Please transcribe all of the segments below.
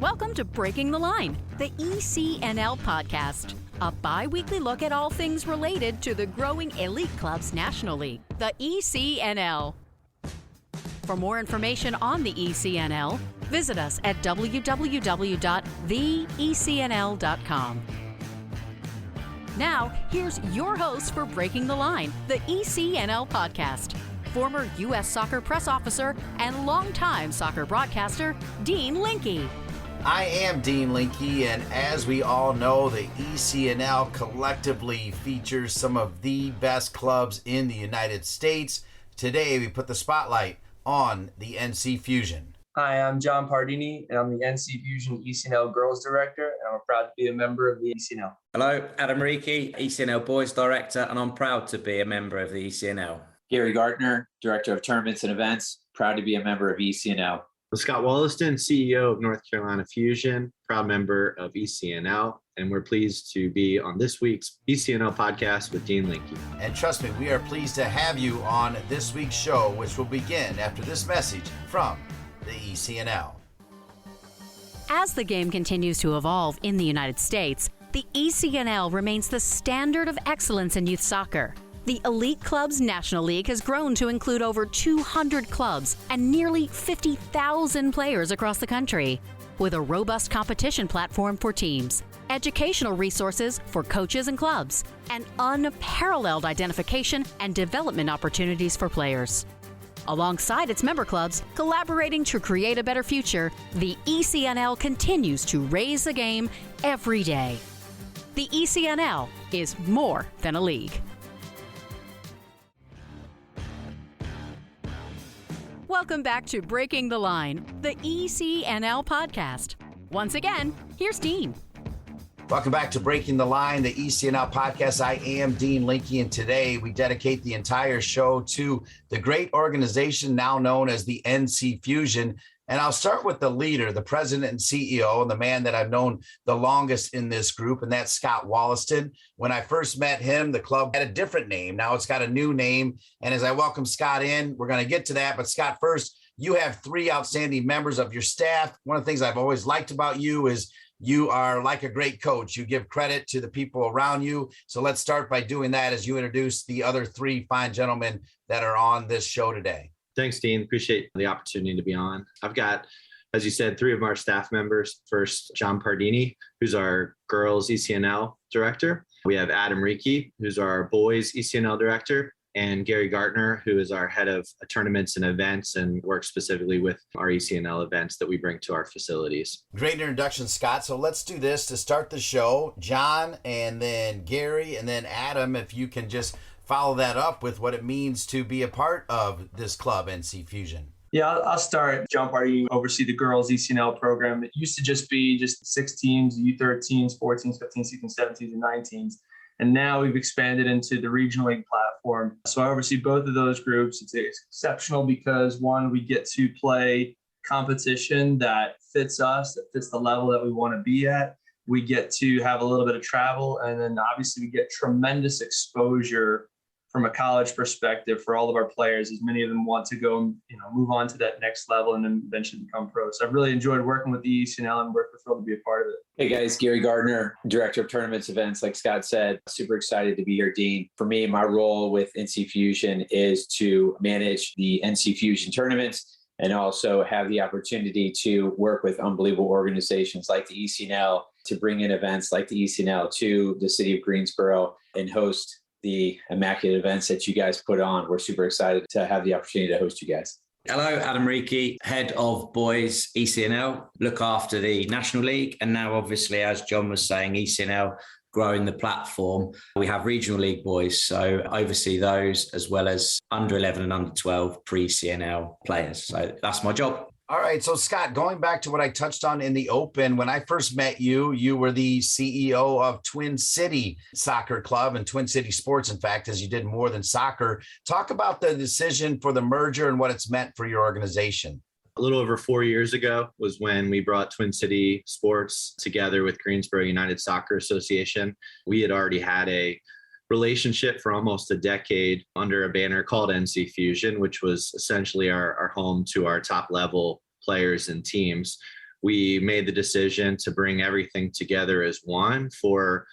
Welcome to Breaking the Line, the ECNL Podcast, a bi-weekly look at all things related to the growing Elite Clubs National League, the ECNL. For more information on the ECNL, visit us at www.theecnl.com. Now, here's your host for Breaking the Line, the ECNL Podcast, former U.S. Soccer press officer and longtime soccer broadcaster, Dean Linke. I am Dean Linke, and as we all know, the ECNL collectively features some of the best clubs in the United States. Today, we put the spotlight on the NC Fusion. Hi, I'm John Pardini, and I'm the NC Fusion ECNL Girls Director, and I'm proud to be a member of the ECNL. Hello, Adam Reekie, ECNL Boys Director, and I'm proud to be a member of the ECNL. Gary Gartner, Director of Tournaments and Events, proud to be a member of ECNL. Scott Wollaston, CEO of North Carolina Fusion, proud member of ECNL, and we're pleased to be on this week's ECNL podcast with Dean Linke. And trust me, we are pleased to have you on this week's show, which will begin after this message from the ECNL. As the game continues to evolve in the United States, the ECNL remains the standard of excellence in youth soccer. The Elite Clubs National League has grown to include over 200 clubs and nearly 50,000 players across the country, with a robust competition platform for teams, educational resources for coaches and clubs, and unparalleled identification and development opportunities for players. Alongside its member clubs, collaborating to create a better future, the ECNL continues to raise the game every day. The ECNL is more than a league. Welcome back to Breaking the Line, the ECNL Podcast. Once again, here's Dean. Welcome back to Breaking the Line, the ECNL Podcast. I am Dean Linke, and today we dedicate the entire show to the great organization now known as the NC Fusion. And I'll start with the leader, the president and CEO, and the man that I've known the longest in this group, and that's Scott Wollaston. When I first met him, the club had a different name. Now it's got a new name. And as I welcome Scott in, we're going to get to that. But Scott, first, you have three outstanding members of your staff. One of the things I've always liked about you is you are like a great coach. You give credit to the people around you. So let's start by doing that as you introduce the other three fine gentlemen that are on this show today. Thanks, Dean. Appreciate the opportunity to be on. I've got, as you said, three of our staff members. First, John Pardini, who's our girls ECNL director. We have Adam Reekie, who's our boys ECNL director, and Gary Gartner, who is our head of tournaments and events and works specifically with our ECNL events that we bring to our facilities. Great introduction, Scott. So let's do this to start the show. John, and then Gary, and then Adam, if you can just follow that up with what it means to be a part of this club, NC Fusion. Yeah, I'll start. John Pardini, oversee the girls ECNL program. It used to just be just 6 teams, U13s, 14s, 15s, 16s, 17s, and 19s. And now we've expanded into the regional league platform. So I oversee both of those groups. It's exceptional because, one, we get to play competition that fits us, that fits the level that we want to be at. We get to have a little bit of travel, and then obviously we get tremendous exposure from a college perspective for all of our players, as many of them want to go and move on to that next level and then eventually become pros. So I've really enjoyed working with the ECNL, and we're thrilled to be a part of it. Hey guys, Gary Gardner, Director of Tournaments Events. Like Scott said, super excited to be here, Dean. For me, my role with NC Fusion is to manage the NC Fusion tournaments and also have the opportunity to work with unbelievable organizations like the ECNL to bring in events like the ECNL to the city of Greensboro and host the immaculate events that you guys put on. We're super excited to have the opportunity to host you guys. Hello, Adam Reekie, head of boys ECNL, look after the National League. And now, obviously, as John was saying, ECNL growing the platform. We have regional league boys, so oversee those as well as under 11 and under 12 pre-CNL players. So that's my job. All right. So, Scott, going back to what I touched on in the open, when I first met you, you were the CEO of Twin City Soccer Club and Twin City Sports, in fact, as you did more than soccer. Talk about the decision for the merger and what it's meant for your organization. A little over 4 years ago was when we brought Twin City Sports together with Greensboro United Soccer Association. We had already had a relationship for almost a decade under a banner called NC Fusion, which was essentially our home to our top level players and teams. we made the decision to bring everything together as one for,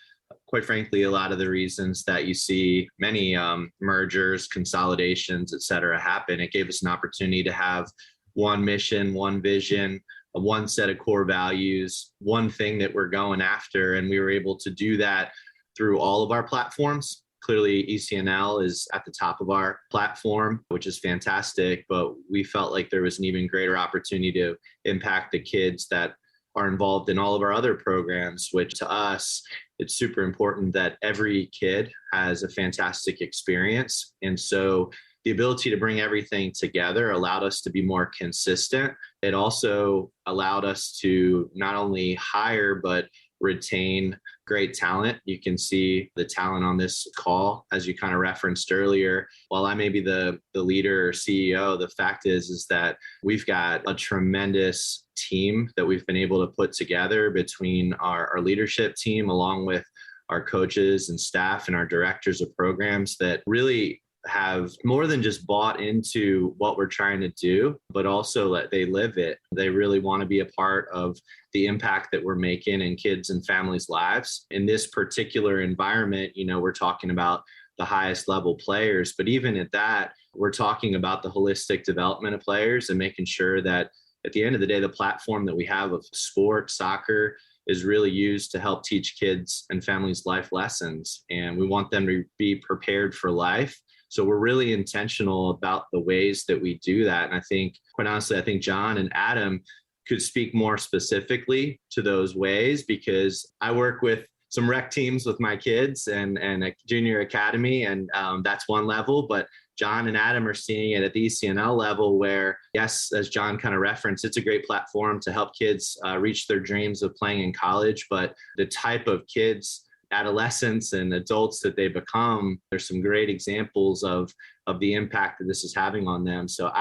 quite frankly, a lot of the reasons that you see many mergers, consolidations, et cetera, happen. It gave us an opportunity to have one mission, one vision, one set of core values, one thing that we're going after. And we were able to do that through all of our platforms. Clearly, ECNL is at the top of our platform, which is fantastic, but we felt like there was an even greater opportunity to impact the kids that are involved in all of our other programs, which to us, it's super important that every kid has a fantastic experience. And so the ability to bring everything together allowed us to be more consistent. It also allowed us to not only hire, but retain great talent. You can see the talent on this call, as you kind of referenced earlier. While I may be the leader or CEO, the fact is that we've got a tremendous team that we've been able to put together between our leadership team, along with our coaches and staff and our directors of programs, that really have more than just bought into what we're trying to do, but also that they live it. They really want to be a part of the impact that we're making in kids and families' lives. In this particular environment, we're talking about the highest level players, but even at that, we're talking about the holistic development of players and making sure that at the end of the day, the platform that we have of sport, soccer, is really used to help teach kids and families life lessons. And we want them to be prepared for life. So we're really intentional about the ways that we do that. And I think, quite honestly, I think John and Adam could speak more specifically to those ways, because I work with some rec teams with my kids and a junior academy, and that's one level. But John and Adam are seeing it at the ECNL level where, yes, as John kind of referenced, it's a great platform to help kids reach their dreams of playing in college. But the type of kids, adolescents and adults that they become, there's some great examples of the impact that this is having on them. So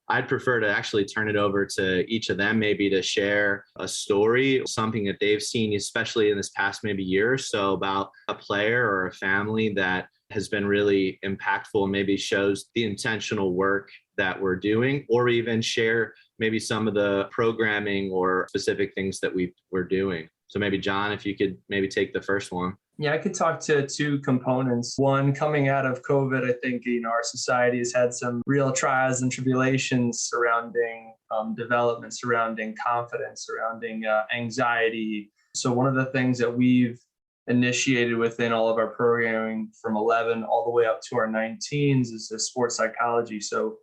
I'd prefer to actually turn it over to each of them, maybe to share a story, something that they've seen, especially in this past maybe year or so, about a player or a family that has been really impactful and maybe shows the intentional work that we're doing, or even share maybe some of the programming or specific things that we're doing. So maybe John, if you could maybe take the first one. Yeah, I could talk to two components. One, coming out of COVID, I think, our society has had some real trials and tribulations surrounding development, surrounding confidence, surrounding anxiety. So one of the things that we've initiated within all of our programming from 11 all the way up to our 19s is sports psychology. So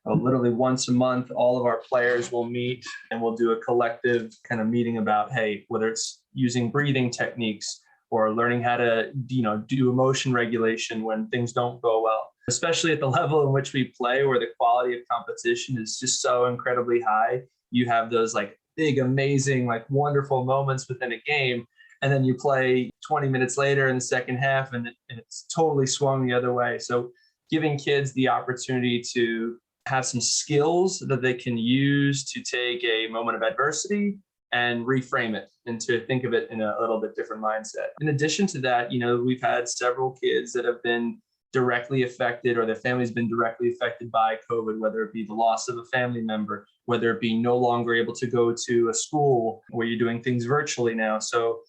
literally once a month, all of our players will meet and we'll do a collective kind of meeting about, hey, whether it's using breathing techniques or learning how to, do emotion regulation when things don't go well, especially at the level in which we play, where the quality of competition is just so incredibly high. You have those like big, amazing, like wonderful moments within a game. And then you play 20 minutes later in the second half and it's totally swung the other way. So giving kids the opportunity to have some skills that they can use to take a moment of adversity and reframe it and to think of it in a little bit different mindset. In addition to that, we've had several kids that have been directly affected, or their family's been directly affected by COVID, whether it be the loss of a family member, whether it be no longer able to go to a school where you're doing things virtually now. So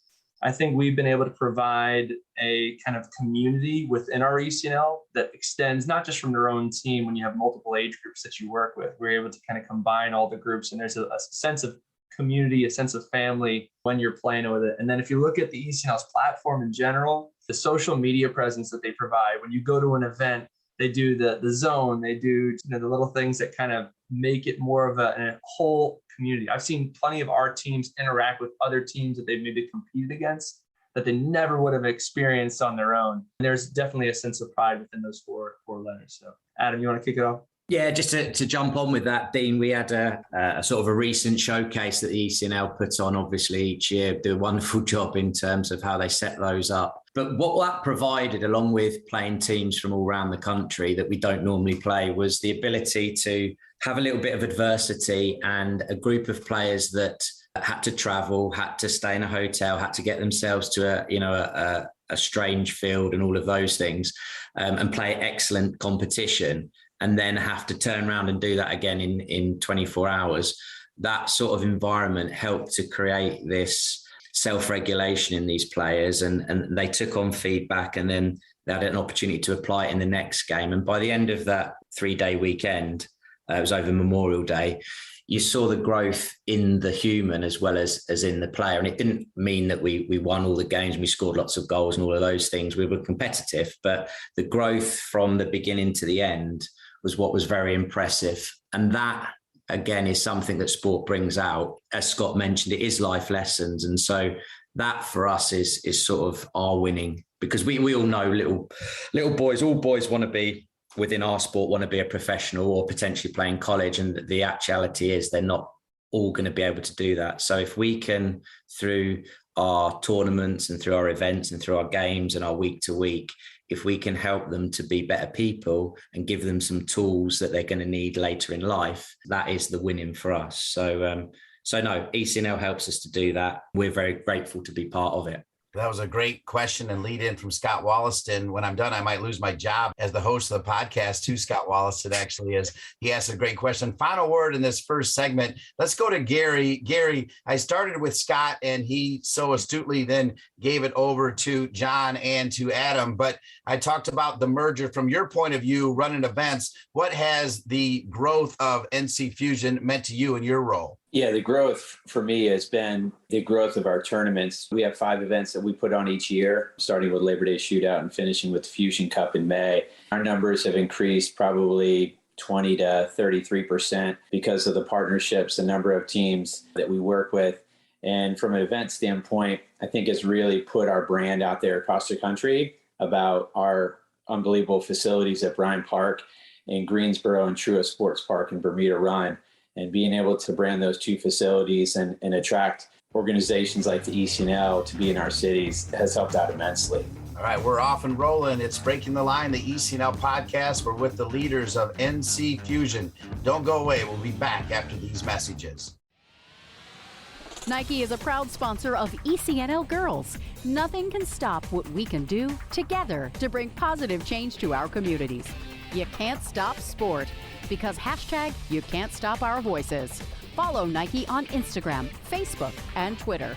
I think we've been able to provide a kind of community within our ECNL that extends not just from their own team. When you have multiple age groups that you work with, we're able to kind of combine all the groups, and there's a sense of community, a sense of family when you're playing with it. And then if you look at the ECNL's platform in general, the social media presence that they provide, when you go to an event, they do the zone, they do the little things that kind of make it more of a whole community. I've seen plenty of our teams interact with other teams that they've maybe competed against that they never would have experienced on their own. And there's definitely a sense of pride within those four letters. So Adam, you want to kick it off? Yeah, just to jump on with that, Dean, we had a sort of a recent showcase that the ECNL puts on, obviously, each year, do a wonderful job in terms of how they set those up. But what that provided, along with playing teams from all around the country that we don't normally play, was the ability to have a little bit of adversity and a group of players that had to travel, had to stay in a hotel, had to get themselves to a strange field and all of those things, and play excellent competition, and then have to turn around and do that again in 24 hours. that sort of environment helped to create this self-regulation in these players, and they took on feedback, and then they had an opportunity to apply it in the next game. And by the end of that 3-day weekend, it was over Memorial Day, you saw the growth in the human as well as in the player. And it didn't mean that we won all the games and we scored lots of goals and all of those things. We were competitive, but the growth from the beginning to the end was what was very impressive. And that, again, is something that sport brings out. As Scott mentioned, it is life lessons. And so that for us is sort of our winning, because we all know little boys, all boys want to be within our sport, want to be a professional or potentially play in college. And the actuality is they're not all going to be able to do that. So if we can, through our tournaments and through our events and through our games and our week to week, if we can help them to be better people and give them some tools that they're going to need later in life, that is the winning for us. So no, ECNL helps us to do that. We're very grateful to be part of it. That was a great question and lead in from Scott Wollaston. When I'm done, I might lose my job as the host of the podcast to Scott Wollaston, actually, as he asked a great question. Final word in this first segment. Let's go to Gary. Gary, I started with Scott, and he so astutely then gave it over to John and to Adam. But I talked about the merger from your point of view, running events. What has the growth of NC Fusion meant to you in your role? Yeah, the growth for me has been the growth of our tournaments. We have 5 events that we put on each year, starting with Labor Day Shootout and finishing with the Fusion Cup in May. Our numbers have increased probably 20 to 33% because of the partnerships, the number of teams that we work with. And from an event standpoint, I think it's really put our brand out there across the country about our unbelievable facilities at Bryant Park in Greensboro and Truist Sports Park in Bermuda Run. And being able to brand those 2 facilities and attract organizations like the ECNL to be in our cities has helped out immensely. All right, we're off and rolling. It's Breaking the Line, the ECNL podcast. We're with the leaders of NC Fusion. Don't go away. We'll be back after these messages. Nike is a proud sponsor of ECNL Girls. Nothing can stop what we can do together to bring positive change to our communities. You can't stop sport, because #you can't stop our voices. Follow Nike on Instagram, Facebook, and Twitter.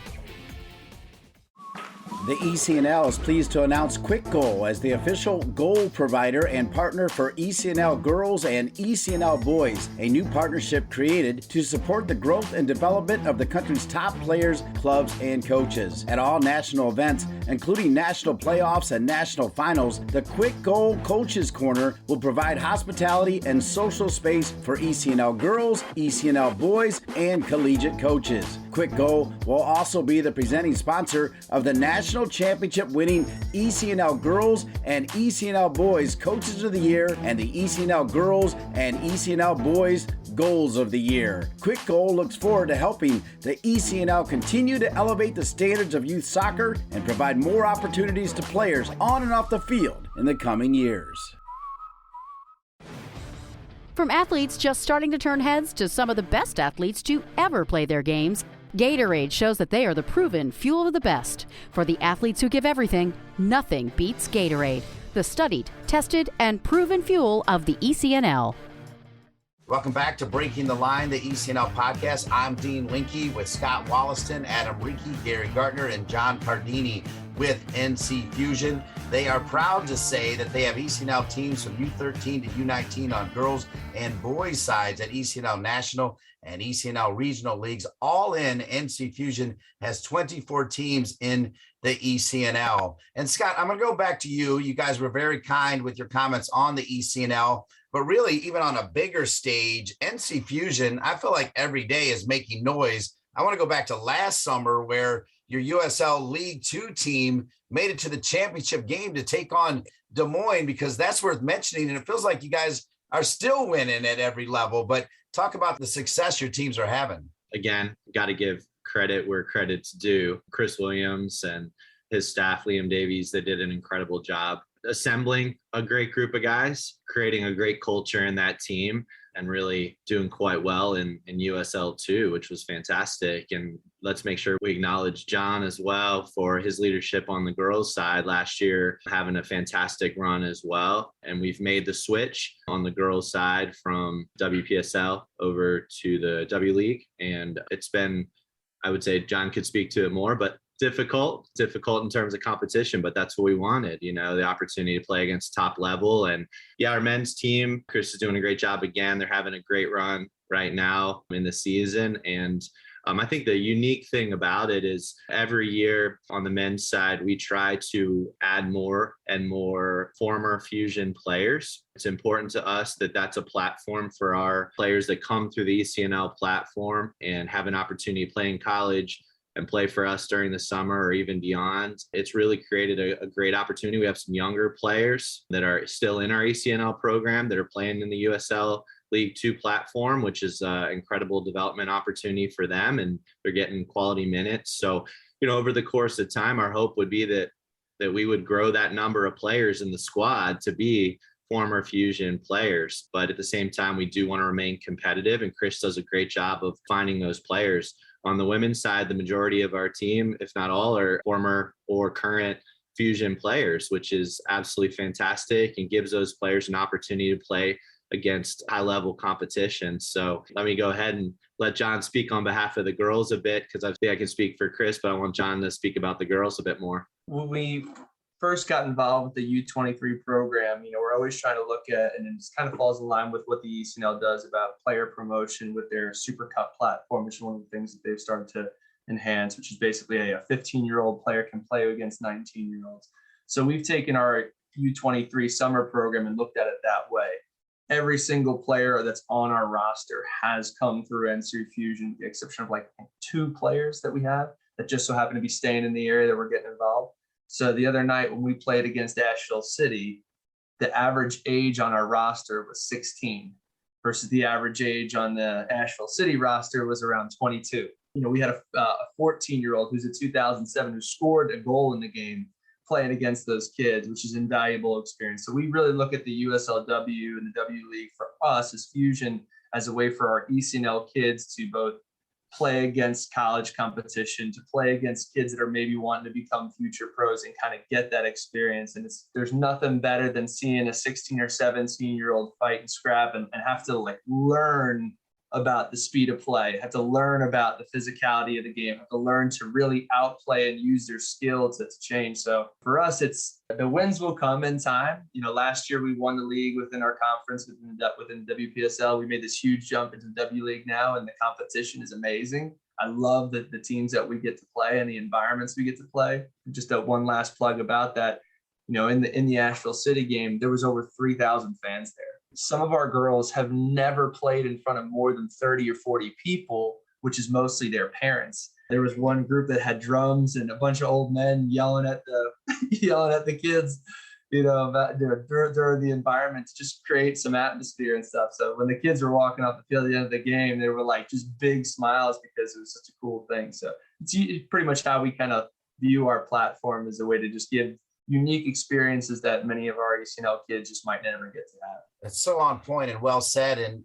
The ECNL is pleased to announce Quick Goal as the official goal provider and partner for ECNL Girls and ECNL Boys, a new partnership created to support the growth and development of the country's top players, clubs, and coaches. At all national events, including national playoffs and national finals, the Quick Goal Coaches Corner will provide hospitality and social space for ECNL Girls, ECNL Boys, and collegiate coaches. Quick Goal will also be the presenting sponsor of the National Championship winning ECNL Girls and ECNL Boys Coaches of the Year and the ECNL Girls and ECNL Boys Goals of the Year. Quick Goal looks forward to helping the ECNL continue to elevate the standards of youth soccer and provide more opportunities to players on and off the field in the coming years. From athletes just starting to turn heads to some of the best athletes to ever play their games, Gatorade shows that they are the proven fuel of the best. For the athletes who give everything, nothing beats Gatorade, the studied, tested, and proven fuel of the ECNL. Welcome back to Breaking the Line, the ECNL podcast. I'm Dean Linke with Scott Wollaston, Adam Reekie, Gary Gartner, and John Pardini with NC Fusion. They are proud to say that they have ECNL teams from U13 to U19 on girls and boys sides at ECNL National and ECNL Regional Leagues. All in, NC Fusion has 24 teams in the ECNL. And Scott, I'm going to go back to you. You guys were very kind with your comments on the ECNL. But really, even on a bigger stage, NC Fusion, I feel like every day is making noise. I want to go back to last summer where your USL League 2 team made it to the championship game to take on Des Moines, because that's worth mentioning. And it feels like you guys are still winning at every level. But talk about the success your teams are having. Again, got to give credit where credit's due. Chris Williams and his staff, Liam Davies, they did an incredible job assembling a great group of guys, creating a great culture in that team, and really doing quite well in USL too, which was fantastic. And let's make sure we acknowledge John as well for his leadership on the girls side last year, having a fantastic run as well. And we've made the switch on the girls side from WPSL over to the W League. And it's been, I would say John could speak to it more, but difficult in terms of competition, but that's what we wanted, the opportunity to play against top level. And yeah, our men's team, Chris is doing a great job again. They're having a great run right now in the season. And I think the unique thing about it is every year on the men's side, we try to add more and more former Fusion players. It's important to us that that's a platform for our players that come through the ECNL platform and have an opportunity to play in college and play for us during the summer or even beyond. It's really created a great opportunity. We have some younger players that are still in our ECNL program that are playing in the USL League 2 platform, which is an incredible development opportunity for them, and they're getting quality minutes. So, over the course of time, our hope would be that we would grow that number of players in the squad to be former Fusion players. But at the same time, we do want to remain competitive, and Chris does a great job of finding those players. On the women's side, the majority of our team, if not all, are former or current Fusion players, which is absolutely fantastic and gives those players an opportunity to play against high-level competition. So let me go ahead and let John speak on behalf of the girls a bit, because I think I can speak for Chris, but I want John to speak about the girls a bit more. When we first got involved with the U23 program, we're always trying to look at, and it just kind of falls in line with what the ECNL does about player promotion with their Super Cup platform, which is one of the things that they've started to enhance, which is basically a 15-year-old player can play against 19-year-olds. So we've taken our U23 summer program and looked at it that way. Every single player that's on our roster has come through NC Fusion, with the exception of 2 players that we have that just so happen to be staying in the area that we're getting involved. So the other night when we played against Asheville City, the average age on our roster was 16 versus the average age on the Asheville City roster was around 22. We had a 14-year-old who's a 2007 who scored a goal in the game playing against those kids, which is invaluable experience. So we really look at the USLW and the W League for us as Fusion as a way for our ECNL kids to both play against college competition, to play against kids that are maybe wanting to become future pros and kind of get that experience. And there's nothing better than seeing a 16 or 17-year-old fight and scrap and have to learn about the speed of play, have to learn about the physicality of the game, have to learn to really outplay and use their skill to change. So for us, it's the wins will come in time. Last year we won the league within our conference within WPSL. We made this huge jump into the W League now, and the competition is amazing. I love the teams that we get to play and the environments we get to play. Just one last plug about that. In the Asheville City game, there was over 3,000 fans there. Some of our girls have never played in front of more than 30 or 40 people, which is mostly their parents. There was one group that had drums and a bunch of old men yelling at the kids, about during the environment to just create some atmosphere and stuff. So when the kids were walking off the field at the end of the game, they were just big smiles because it was such a cool thing. So it's pretty much how we kind of view our platform as a way to just give unique experiences that many of our ECNL kids just might never get to have. That's so on point and well said. And,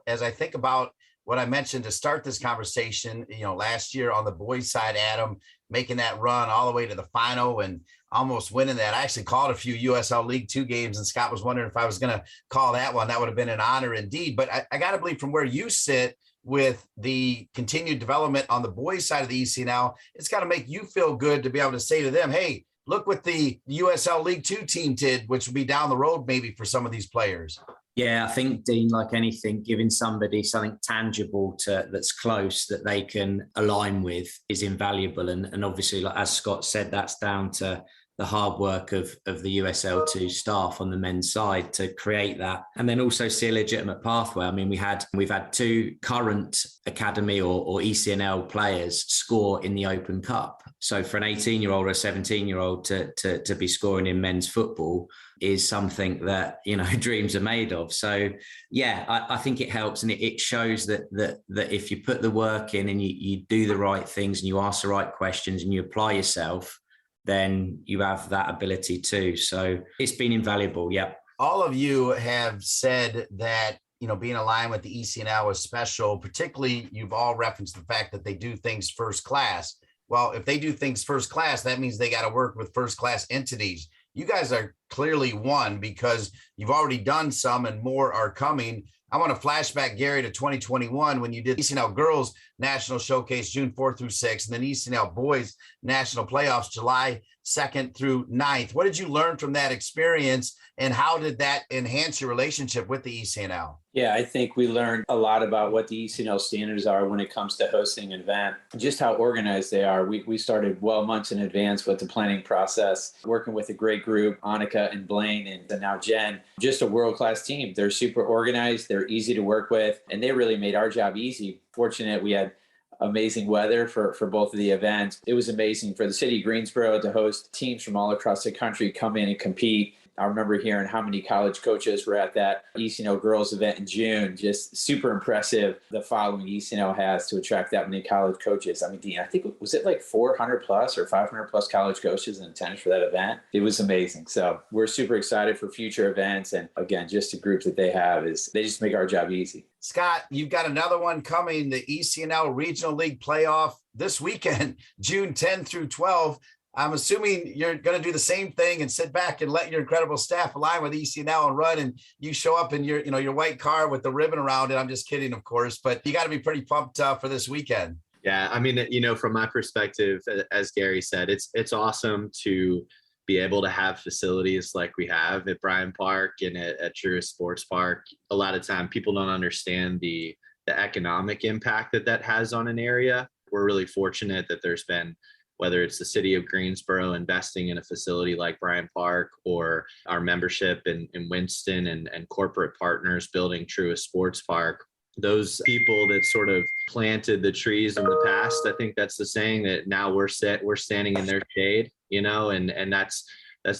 as I think about what I mentioned to start this conversation, last year on the boys side, Adam, making that run all the way to the final and almost winning that. I actually called a few USL League 2 games, and Scott was wondering if I was going to call that one. That would have been an honor indeed. But I got to believe from where you sit with the continued development on the boys side of the ECNL, it's got to make you feel good to be able to say to them, hey, look what the USL League 2 team did, which will be down the road maybe for some of these players. Yeah, I think, Dean, like anything, giving somebody something tangible that's close that they can align with is invaluable. And obviously, as Scott said, that's down to the hard work of the USL2 staff on the men's side to create that, and then also see a legitimate pathway. I mean, we've had 2 current academy or ECNL players score in the Open Cup. So for an 18-year-old or a 17-year-old to be scoring in men's football is something that, dreams are made of. So yeah, I think it helps, and it shows that if you put the work in and you do the right things and you ask the right questions and you apply yourself, then you have that ability too. So it's been invaluable. Yeah. All of you have said that being aligned with the ECNL is special. Particularly, you've all referenced the fact that they do things first class. Well, if they do things first class, that means they got to work with first class entities. You guys are clearly one because you've already done some and more are coming. I want to flashback, Gary, to 2021 when you did ECNL Girls National Showcase June 4th through 6th, and then ECNL Boys National Playoffs July 2nd through 9th. What did you learn from that experience, and how did that enhance your relationship with the ECNL? Yeah, I think we learned a lot about what the ECNL standards are when it comes to hosting an event, just how organized they are. We started well months in advance with the planning process, working with a great group, Annika and Blaine and now Jen, just a world-class team. They're super organized, they're easy to work with, and they really made our job easy. Fortunate we had amazing weather for both of the events. It was amazing for the city of Greensboro to host teams from all across the country come in and compete. I remember hearing how many college coaches were at that ECNL girls event in June. Just super impressive the following ECNL has to attract that many college coaches. I mean, Dean, I think, was it like 400 plus or 500 plus college coaches in attendance for that event? It was amazing. So we're super excited for future events. And again, just the group that they have they just make our job easy. Scott, you've got another one coming, the ECNL Regional League Playoff this weekend, June 10 through 12. I'm assuming you're going to do the same thing and sit back and let your incredible staff align with ECNL and run, and you show up in your white car with the ribbon around it. I'm just kidding, of course, but you got to be pretty pumped for this weekend. Yeah, I mean, from my perspective, as Gary said, it's awesome to be able to have facilities like we have at Bryant Park and at Truist Sports Park. A lot of time people don't understand the economic impact that has on an area. We're really fortunate that there's been, whether it's the city of Greensboro investing in a facility like Bryant Park, or our membership in Winston and corporate partners building Truist Sports Park. Those people that sort of planted the trees in the past, I think that's the saying, that now we're standing in their shade, and that's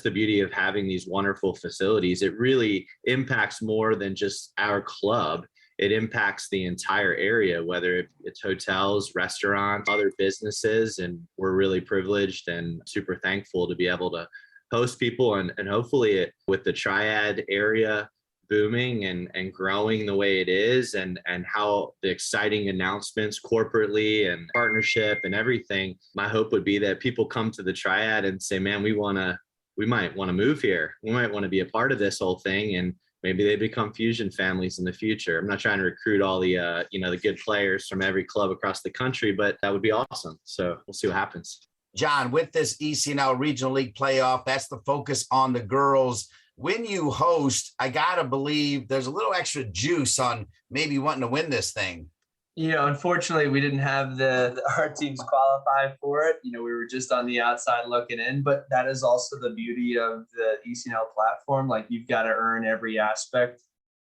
the beauty of having these wonderful facilities. It really impacts more than just our club. It impacts the entire area, whether it's hotels, restaurants, other businesses. And we're really privileged and super thankful to be able to host people. And hopefully with the Triad area booming and growing the way it is, and how the exciting announcements corporately and partnership and everything, my hope would be that people come to the Triad and say, man, we might want to move here. We might want to be a part of this whole thing. And maybe they become Fusion families in the future. I'm not trying to recruit all the, the good players from every club across the country, but that would be awesome. So we'll see what happens. John, with this ECNL Regional League Playoff, that's the focus on the girls. When you host, I got to believe there's a little extra juice on maybe wanting to win this thing. Unfortunately, we didn't have our teams qualify for it. We were just on the outside looking in, but that is also the beauty of the ECNL platform. Like, you've got to earn every aspect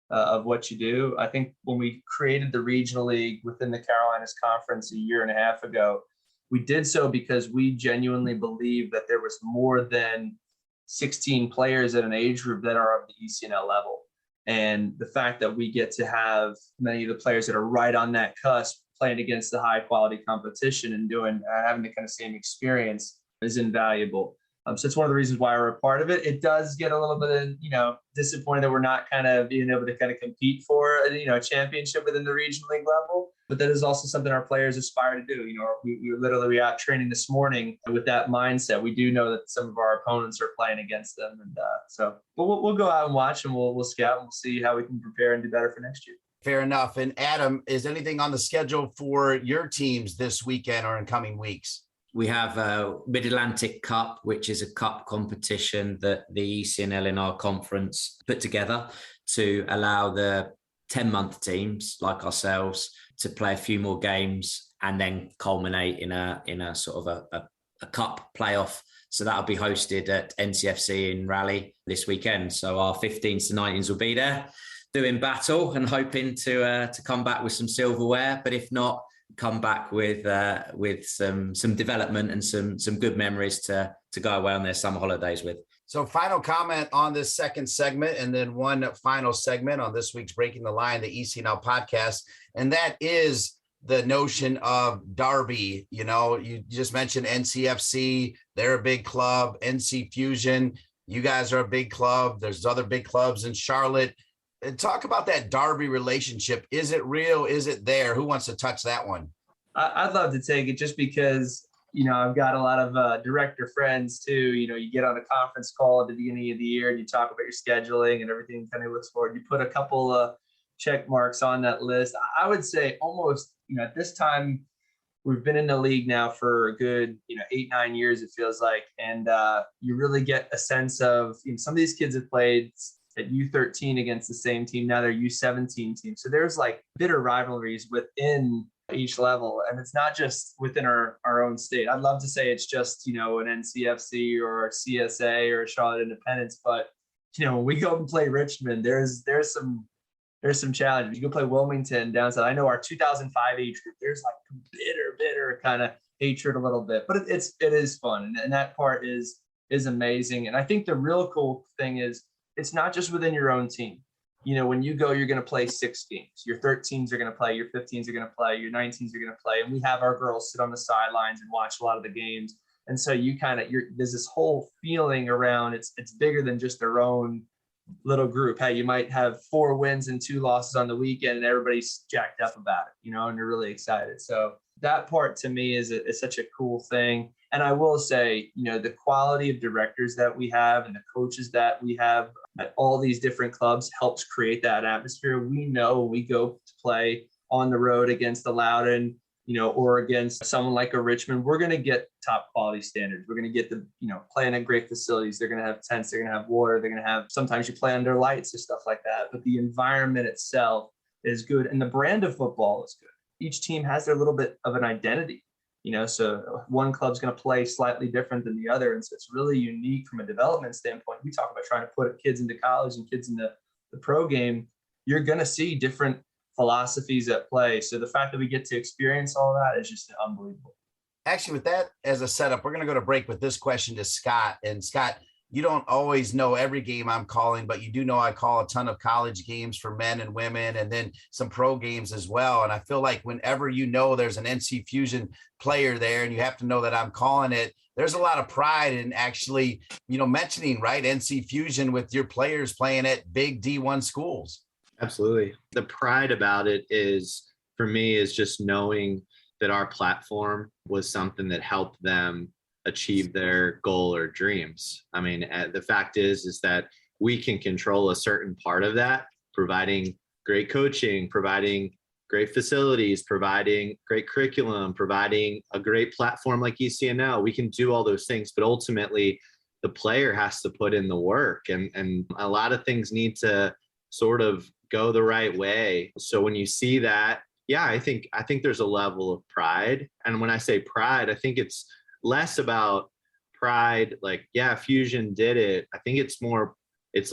of what you do. I think when we created the regional league within the Carolinas Conference a year and a half ago, we did so because we genuinely believe that there was more than 16 players at an age group that are of the ECNL level. And the fact that we get to have many of the players that are right on that cusp playing against the high quality competition and having the kind of same experience is invaluable. So it's one of the reasons why we're a part of it. It does get a little bit, disappointed that we're not kind of being able to kind of compete for, a championship within the regional league level. But that is also something our players aspire to do. We were literally out training this morning with that mindset. We do know that some of our opponents are playing against them, and but we'll go out and watch, and we'll scout, and we'll see how we can prepare and do better for next year. Fair enough. And Adam, is anything on the schedule for your teams this weekend or in coming weeks? We have a Mid-Atlantic Cup, which is a cup competition that the ECNL in our conference put together to allow the 10-month teams like ourselves to play a few more games and then culminate in a sort of a cup playoff. So that'll be hosted at NCFC in Raleigh this weekend. So our 15s to 19s will be there doing battle and hoping to come back with some silverware. But if not, come back with some development and some good memories to go away on their summer holidays with. So final comment on this second segment, and then one final segment on this week's Breaking the Line, the ECNL podcast. And that is the notion of Derby. You just mentioned NCFC. They're a big club. NC Fusion, you guys are a big club. There's other big clubs in Charlotte. talk about that Darby relationship. Is it real? Is it there? Who wants to touch that one? I'd love to take it just because, I've got a lot of director friends too. You get on a conference call at the beginning of the year and you talk about your scheduling and everything kind of looks forward. You put a couple of check marks on that list. I would say almost, at this time, we've been in the league now for a good, 8-9 years, it feels like. And you really get a sense of, some of these kids have played at U13 against the same team. Now they're U17 team. So there's like bitter rivalries within each level. And it's not just within our own state. I'd love to say it's just, an NCFC or a CSA or a Charlotte Independence. But, when we go and play Richmond, there's some challenges. You can play Wilmington down south. I know our 2005 age group, there's like bitter kind of hatred a little bit, but it is fun. And that part is amazing. And I think the real cool thing is it's not just within your own team. When you go, you're going to play 6 games. Your 13s are going to play, your 15s are going to play, your 19s are going to play. And we have our girls sit on the sidelines and watch a lot of the games. And so there's this whole feeling around it's bigger than just their own little group. Hey, you might have 4 wins and 2 losses on the weekend and everybody's jacked up about it, and they're really excited. So that part to me is such a cool thing. And I will say, the quality of directors that we have and the coaches that we have at all these different clubs helps create that atmosphere. We know we go to play on the road against the Loudoun, or against someone like a Richmond, we're going to get top quality standards. We're going to get playing at great facilities. They're going to have tents. They're going to have water. They're going to have, sometimes you play under lights or stuff like that. But the environment itself is good. And the brand of football is good. Each team has their little bit of an identity, so one club's going to play slightly different than the other. And so it's really unique from a development standpoint. We talk about trying to put kids into college and kids in the pro game. You're going to see different philosophies at play. So the fact that we get to experience all that is just unbelievable. Actually, with that as a setup, we're going to go to break with this question to Scott. And Scott, you don't always know every game I'm calling, but you do know I call a ton of college games for men and women and then some pro games as well. And I feel like whenever there's an NC Fusion player there and you have to know that I'm calling it, there's a lot of pride in actually, mentioning, right, NC Fusion with your players playing at big D1 schools. Absolutely. The pride about it for me, is just knowing that our platform was something that helped them achieve their goal or dreams. I mean, the fact is that we can control a certain part of that, providing great coaching, providing great facilities, providing great curriculum, providing a great platform like ECNL. We can do all those things, but ultimately the player has to put in the work, and a lot of things need to sort of go the right way. So when you see that, I think there's a level of pride. And when I say pride, I think it's less about pride, like, Fusion did it. I think it's more, it's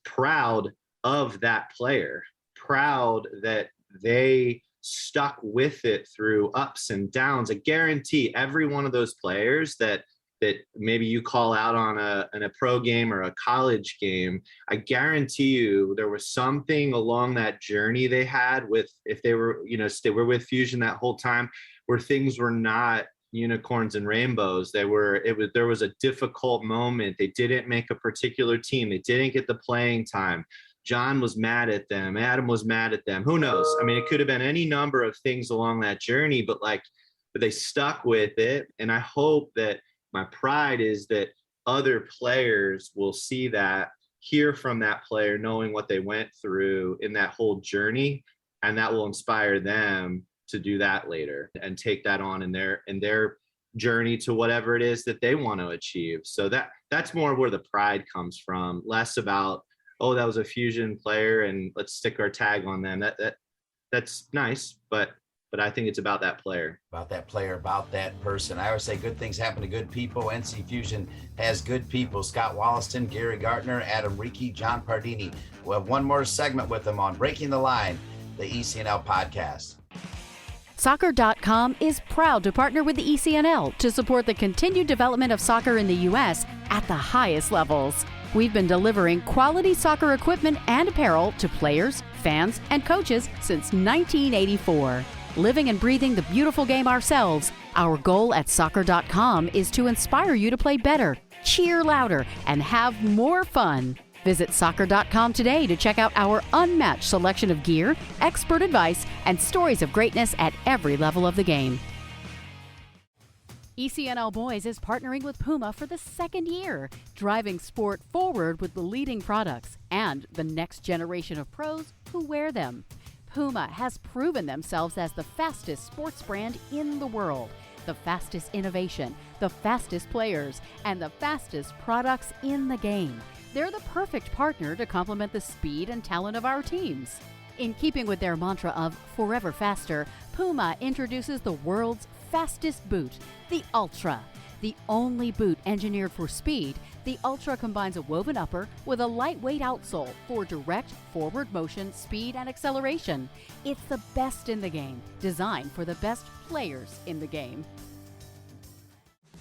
proud of that player, proud that they stuck with it through ups and downs. I guarantee every one of those players that maybe you call out on a pro game or a college game, I guarantee you there was something along that journey they had if they were, they were with Fusion that whole time, where things were not unicorns and rainbows. There was a difficult moment. They didn't make a particular team. They didn't get the playing time. John was mad at them. Adam was mad at them. Who knows? I mean, it could have been any number of things along that journey, but they stuck with it. And I hope that my pride is that other players will see that, hear from that player, knowing what they went through in that whole journey, and that will inspire them to do that later and take that on in their journey to whatever it is that they want to achieve. So that's more where the pride comes from, less about, oh, that was a Fusion player and let's stick our tag on them. That's nice, but I think it's about that player. About that player, about that person. I always say good things happen to good people. NC Fusion has good people. Scott Wollaston, Gary Gartner, Adam Reekie, John Pardini. We'll have one more segment with them on Breaking the Line, the ECNL podcast. Soccer.com is proud to partner with the ECNL to support the continued development of soccer in the U.S. at the highest levels. We've been delivering quality soccer equipment and apparel to players, fans, and coaches since 1984. Living and breathing the beautiful game ourselves, our goal at Soccer.com is to inspire you to play better, cheer louder, and have more fun. Visit soccer.com today to check out our unmatched selection of gear, expert advice, and stories of greatness at every level of the game. ECNL Boys is partnering with Puma for the second year, driving sport forward with the leading products and the next generation of pros who wear them. Puma has proven themselves as the fastest sports brand in the world, the fastest innovation, the fastest players, and the fastest products in the game. They're the perfect partner to complement the speed and talent of our teams. In keeping with their mantra of forever faster, Puma introduces the world's fastest boot, the Ultra. The only boot engineered for speed, the Ultra combines a woven upper with a lightweight outsole for direct forward motion, speed, and acceleration. It's the best in the game, designed for the best players in the game.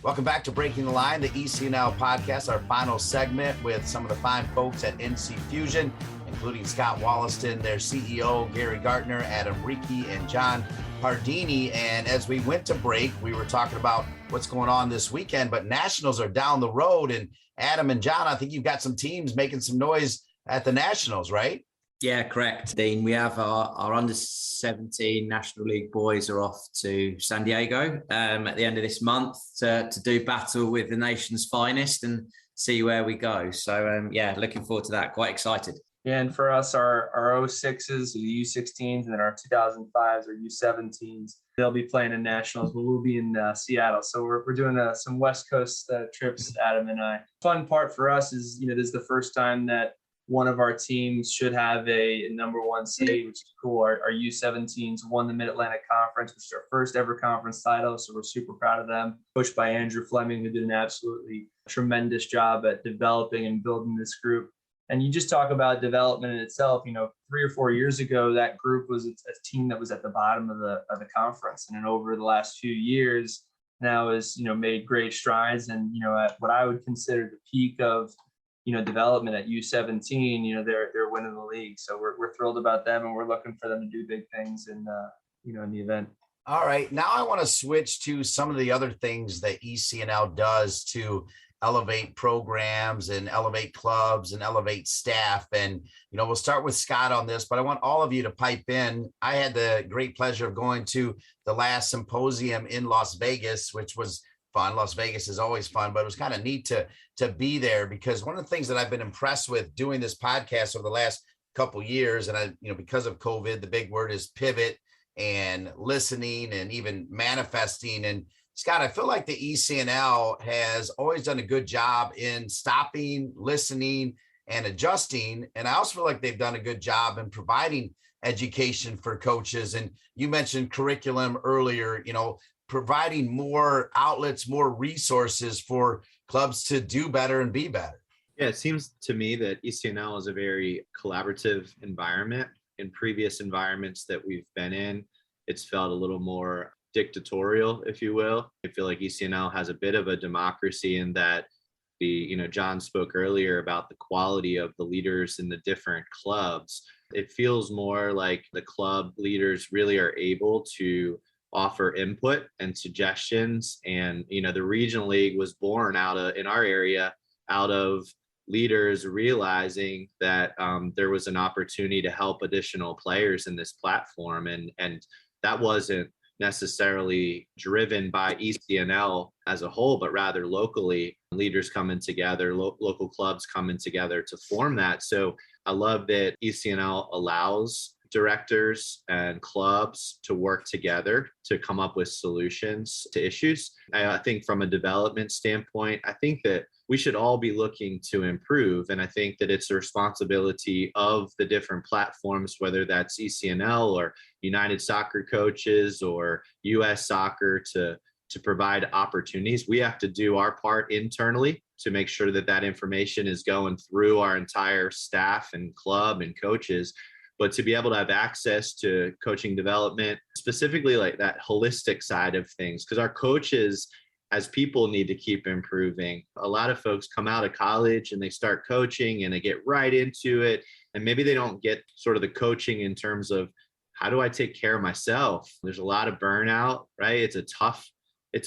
Welcome back to Breaking the Line, the ECNL Podcast, our final segment with some of the fine folks at NC Fusion, including Scott Wollaston, their CEO, Gary Gartner, Adam Reekie, and John Pardini. And as we went to break, we were talking about what's going on this weekend, but Nationals are down the road. And Adam and John, I think you've got some teams making some noise at the Nationals, right? Yeah, correct, Dean. We have our under 17 National League boys are off to San Diego at the end of this month to do battle with the nation's finest and see where we go. So, looking forward to that. Quite excited. Yeah, and for us, our 06s, the U16s, and then our 2005s or U17s, they'll be playing in Nationals, but we'll be in Seattle. So we're doing some West Coast trips, Adam and I. Fun part for us is, this is the first time that one of our teams should have a number one seed, which is cool. Our U17s won the Mid-Atlantic Conference, which is our first ever conference title. So we're super proud of them. Coached by Andrew Fleming, who did an absolutely tremendous job at developing and building this group. And you just talk about development in itself. 3 or 4 years ago, that group was a team that was at the bottom of the conference. And then over the last few years now has, made great strides. And, at what I would consider the peak of, development at U17, they're winning the league. So we're thrilled about them, and we're looking for them to do big things in the event. All right. Now I want to switch to some of the other things that ECNL does to elevate programs and elevate clubs and elevate staff. And, we'll start with Scott on this, but I want all of you to pipe in. I had the great pleasure of going to the last symposium in Las Vegas, which was fun. Las Vegas is always fun, but it was kind of neat to be there, because one of the things that I've been impressed with doing this podcast over the last couple years, and because of COVID, the big word is pivot and listening and even manifesting. And Scott, I feel like the ECNL has always done a good job in stopping, listening, and adjusting. And I also feel like they've done a good job in providing education for coaches. And you mentioned curriculum earlier, providing more outlets, more resources for clubs to do better and be better. Yeah, it seems to me that ECNL is a very collaborative environment. In previous environments that we've been in, it's felt a little more dictatorial, if you will. I feel like ECNL has a bit of a democracy in that John spoke earlier about the quality of the leaders in the different clubs. It feels more like the club leaders really are able to offer input and suggestions. And, the regional league was born in our area out of leaders realizing that there was an opportunity to help additional players in this platform. And that wasn't necessarily driven by ECNL as a whole, but rather locally, leaders coming together, local clubs coming together to form that. So I love that ECNL allows directors and clubs to work together to come up with solutions to issues. I think from a development standpoint, I think that we should all be looking to improve. And I think that it's the responsibility of the different platforms, whether that's ECNL or United Soccer Coaches or US Soccer, to provide opportunities. We have to do our part internally to make sure that information is going through our entire staff and club and coaches. But to be able to have access to coaching development, specifically like that holistic side of things, because our coaches as people need to keep improving. A lot of folks come out of college and they start coaching and they get right into it. And maybe they don't get sort of the coaching in terms of how do I take care of myself? There's a lot of burnout, right? It's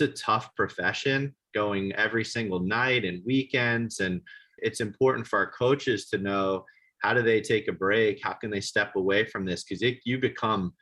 a tough profession, going every single night and weekends. And it's important for our coaches to know, how do they take a break? How can they step away from this? Because you become,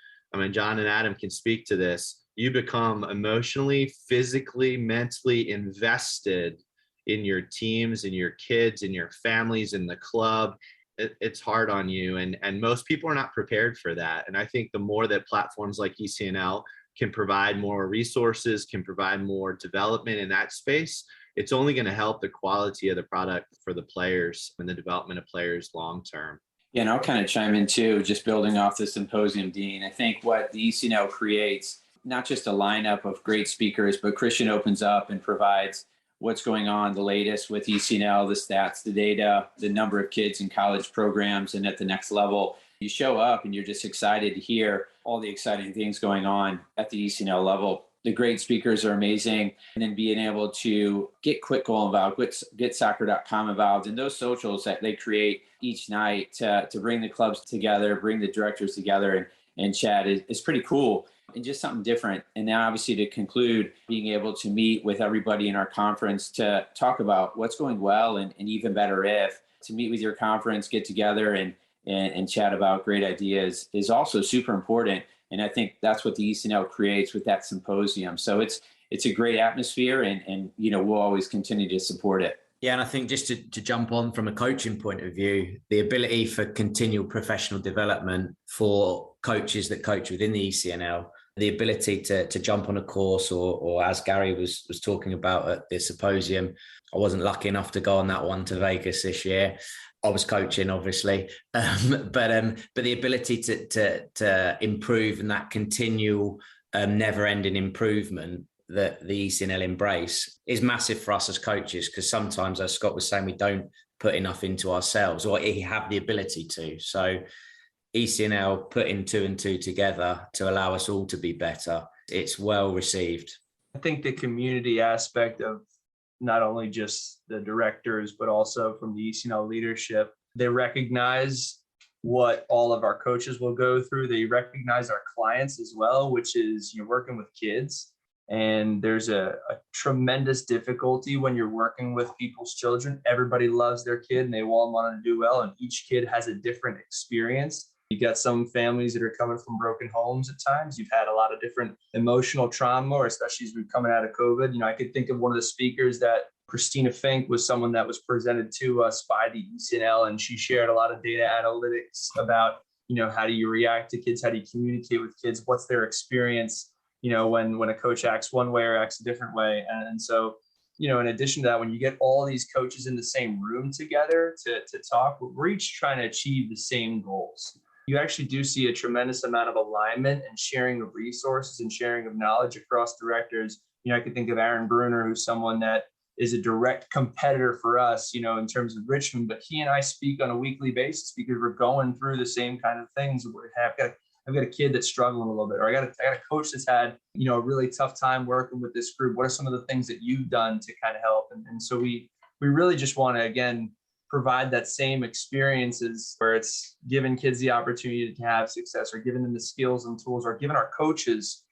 John and Adam can speak to this. You become emotionally, physically, mentally invested in your teams, in your kids, in your families, in the club. It's hard on you. And most people are not prepared for that. And I think the more that platforms like ECNL can provide more resources, can provide more development in that space, it's only going to help the quality of the product for the players and the development of players long term. Yeah, and I'll kind of chime in too, just building off the symposium, Dean. I think what the ECNL creates, not just a lineup of great speakers, but Christian opens up and provides what's going on, the latest with ECNL, the stats, the data, the number of kids in college programs and at the next level. You show up and you're just excited to hear all the exciting things going on at the ECNL level. The great speakers are amazing. And then being able to get Quick Goal involved, get soccer.com involved, and those socials that they create each night to bring the clubs together, bring the directors together and chat is pretty cool and just something different. And now obviously to conclude, being able to meet with everybody in our conference to talk about what's going well and even better if, to meet with your conference, get together and chat about great ideas is also super important. And I think that's what the ECNL creates with that symposium. So it's a great atmosphere and we'll always continue to support it. Yeah, and I think just to jump on from a coaching point of view, the ability for continual professional development for coaches that coach within the ECNL, the ability to jump on a course or as Gary was talking about at the symposium, I wasn't lucky enough to go on that one to Vegas this year. I was coaching, obviously, but the ability to improve and that continual, never-ending improvement that the ECNL embrace is massive for us as coaches, because sometimes, as Scott was saying, we don't put enough into ourselves or have the ability to. So ECNL putting 2 and 2 together to allow us all to be better, it's well received. I think the community aspect of not only just the directors, but also from the ECNL leadership, they recognize what all of our coaches will go through. They recognize our clients as well, which is you're working with kids. And there's a tremendous difficulty when you're working with people's children. Everybody loves their kid and they all want to do well. And each kid has a different experience. You got some families that are coming from broken homes at times. You've had a lot of different emotional trauma, or especially as we're coming out of COVID. I could think of one of the speakers that Christina Fink was someone that was presented to us by the ECNL, and she shared a lot of data analytics about, how do you react to kids? How do you communicate with kids? What's their experience, when a coach acts one way or acts a different way. And so, in addition to that, when you get all these coaches in the same room together to talk, we're each trying to achieve the same goals. You actually do see a tremendous amount of alignment and sharing of resources and sharing of knowledge across directors. I could think of Aaron Bruner, who's someone that is a direct competitor for us, in terms of Richmond, but he and I speak on a weekly basis because we're going through the same kind of things. I've got a kid that's struggling a little bit, or I got a coach that's had, a really tough time working with this group. What are some of the things that you've done to kind of help? And so we really just want to, again, provide that same experiences where it's giving kids the opportunity to have success, or giving them the skills and tools, or giving our coaches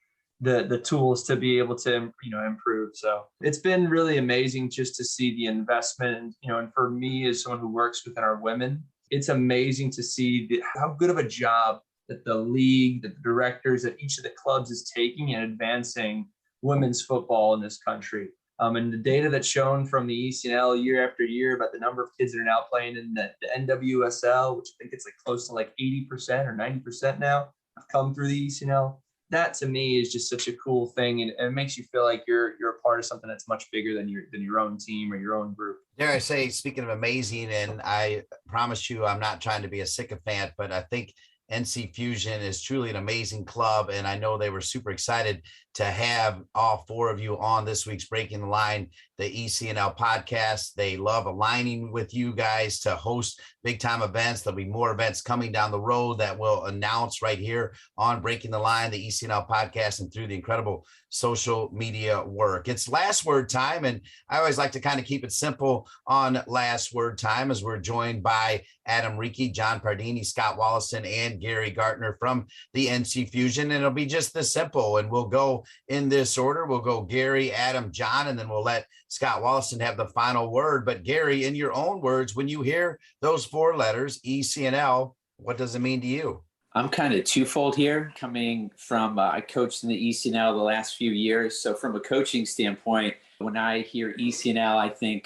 the tools to be able to, improve. So it's been really amazing just to see the investment, and for me as someone who works within our women, it's amazing to see how good of a job that the league, the directors at each of the clubs is taking and advancing women's football in this country. And the data that's shown from the ECNL year after year about the number of kids that are now playing in the NWSL, which I think it's close to 80% or 90% now, have come through the ECNL. That to me is just such a cool thing, and it makes you feel like you're a part of something that's much bigger than your own team or your own group. Dare I say, speaking of amazing, and I promise you, I'm not trying to be a sycophant, but I think NC Fusion is truly an amazing club, and I know they were super excited to have all 4 of you on this week's Breaking the Line, the ECNL podcast. They love aligning with you guys to host big time events. There'll be more events coming down the road that we'll announce right here on Breaking the Line, the ECNL podcast, and through the incredible social media work. It's last word time, and I always like to kind of keep it simple on last word time, as we're joined by Adam Reekie, John Pardini, Scott Wollaston, and Gary Gartner from the NC Fusion. And it'll be just this simple, and we'll go in this order. We'll go Gary, Adam, John, and then we'll let Scott Wollaston have the final word. But Gary, in your own words, when you hear those 4 letters, ECNL, what does it mean to you? I'm kind of twofold here, coming from I coached in the ECNL the last few years. So from a coaching standpoint, when I hear ECNL, I think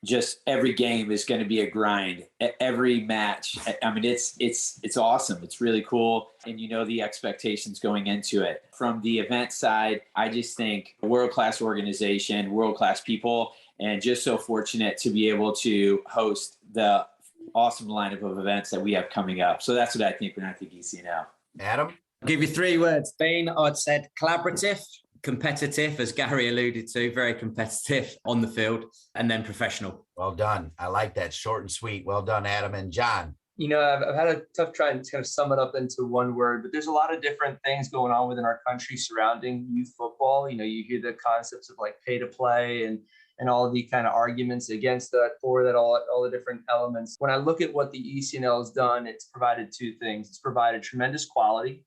just every game is going to be a grind. Every match, I mean, it's awesome. It's really cool, and you know the expectations going into it. From the event side, I just think world-class organization, world-class people, and just so fortunate to be able to host the awesome lineup of events that we have coming up. So that's what I think when I think ECNL. Adam? I'll give you 3 words, Dean. I'd said collaborative, competitive, as Gary alluded to, very competitive on the field, and then professional. Well done. I like that. Short and sweet. Well done, Adam. And John? You know, I've had a tough trying to kind of sum it up into one word, but there's a lot of different things going on within our country surrounding youth football. You know, you hear the concepts of like pay to play and all of the kind of arguments against that, for that, all the different elements. When I look at what the ECNL has done, it's provided 2 things. It's provided tremendous quality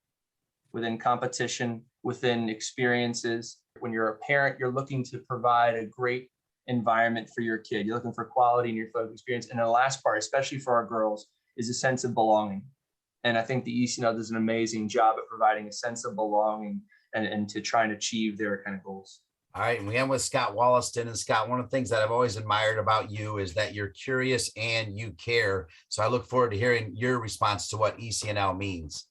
within competition, within experiences. When you're a parent, you're looking to provide a great environment for your kid. You're looking for quality in your football experience. And the last part, especially for our girls, is a sense of belonging. And I think the ECNL does an amazing job at providing a sense of belonging and to try and achieve their kind of goals. All right, and we end with Scott Wollaston. And Scott, one of the things that I've always admired about you is that you're curious and you care. So I look forward to hearing your response to what ECNL means.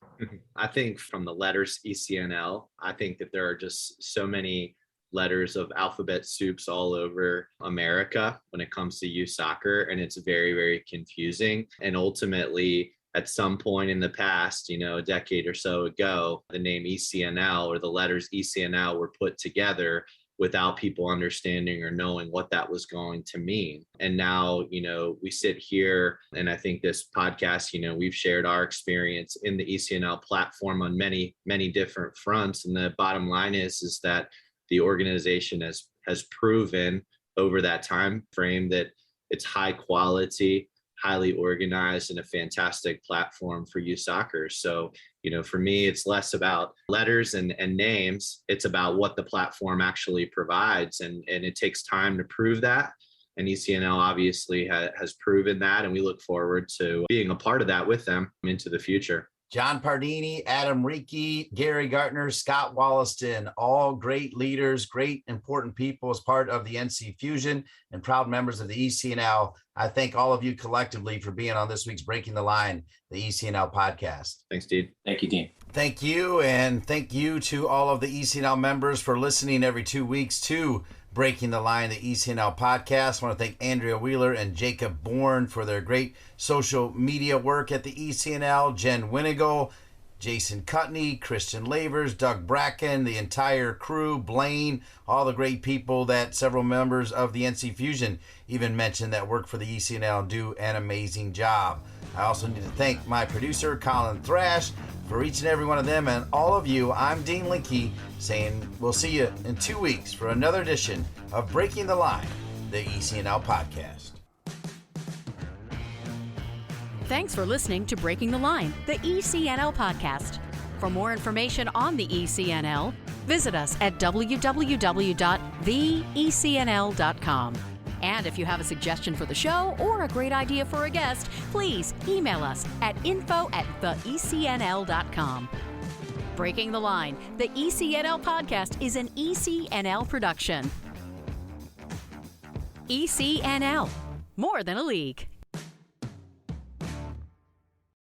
I think from the letters ECNL, I think that there are just so many letters of alphabet soups all over America when it comes to youth soccer, and it's very, very confusing. And ultimately, at some point in the past, you know, a decade or so ago, the name ECNL or the letters ECNL were put together without people understanding or knowing what that was going to mean. And now, you know, we sit here, and I think this podcast, you know, we've shared our experience in the ECNL platform on many, many different fronts. And the bottom line is that the organization has proven over that time frame that it's high quality, highly organized, and a fantastic platform for youth soccer. So, you know, for me, it's less about letters and names. It's about what the platform actually provides. And it takes time to prove that. And ECNL obviously has proven that. And we look forward to being a part of that with them into the future. John Pardini, Adam Reekie, Gary Gartner, Scott Wollaston, all great leaders, great important people as part of the NC Fusion and proud members of the ECNL. I thank all of you collectively for being on this week's Breaking the Line, the ECNL podcast. Thanks, Dean. Thank you, Dean. Thank you. And thank you to all of the ECNL members for listening every 2 weeks to Breaking the Line, the ECNL podcast. I want to thank Andrea Wheeler and Jacob Bourne for their great social media work at the ECNL, Jen Winigal, Jason Cutney, Christian Lavers, Doug Bracken, the entire crew, Blaine, all the great people that several members of the NC Fusion even mentioned that work for the ECNL and do an amazing job. I also need to thank my producer, Colin Thrash. For each and every one of them and all of you, I'm Dean Linke saying we'll see you in 2 weeks for another edition of Breaking the Line, the ECNL podcast. Thanks for listening to Breaking the Line, the ECNL podcast. For more information on the ECNL, visit us at www.theecnl.com. And if you have a suggestion for the show or a great idea for a guest, please email us at info@theecnl.com. Breaking the Line, the ECNL podcast is an ECNL production. ECNL, more than a league.